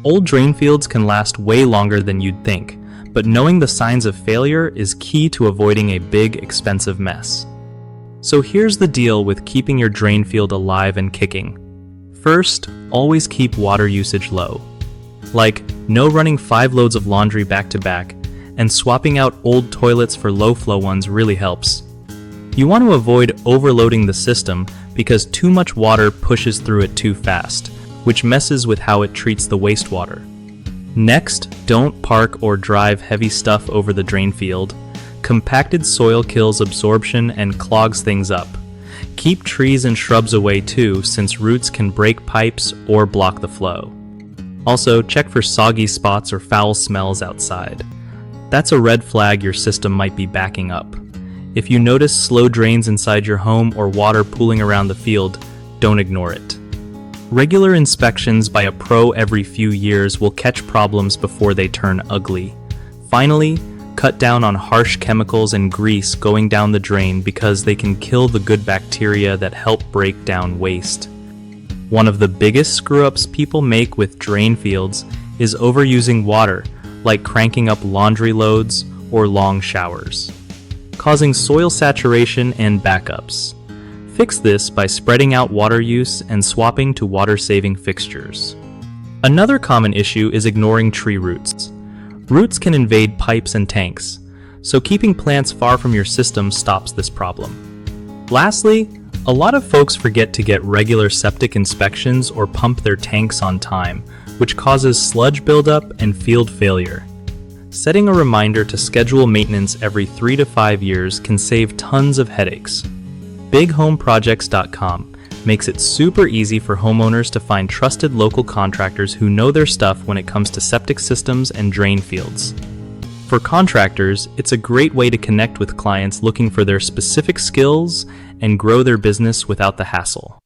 Old drain fields can last way longer than you'd think, but knowing the signs of failure is key to avoiding a big, expensive mess. So here's the deal with keeping your drain field alive and kicking. First, always keep water usage low. Like, no running 5 loads of laundry back to back, and swapping out old toilets for low-flow ones really helps. You want to avoid overloading the system because too much water pushes through it too fast, which messes with how it treats the wastewater. Next, don't park or drive heavy stuff over the drain field. Compacted soil kills absorption and clogs things up. Keep trees and shrubs away too, since roots can break pipes or block the flow. Also, check for soggy spots or foul smells outside. That's a red flag your system might be backing up. If you notice slow drains inside your home or water pooling around the field, don't ignore it. Regular inspections by a pro every few years will catch problems before they turn ugly. Finally, cut down on harsh chemicals and grease going down the drain because they can kill the good bacteria that help break down waste. One of the biggest screw-ups people make with drain fields is overusing water, like cranking up laundry loads or long showers, causing soil saturation and backups. Fix this by spreading out water use and swapping to water-saving fixtures. Another common issue is ignoring tree roots. Roots can invade pipes and tanks, so keeping plants far from your system stops this problem. Lastly, a lot of folks forget to get regular septic inspections or pump their tanks on time, which causes sludge buildup and field failure. Setting a reminder to schedule maintenance every 3 to 5 years can save tons of headaches. BigHomeProjects.com makes it super easy for homeowners to find trusted local contractors who know their stuff when it comes to septic systems and drain fields. For contractors, it's a great way to connect with clients looking for their specific skills and grow their business without the hassle.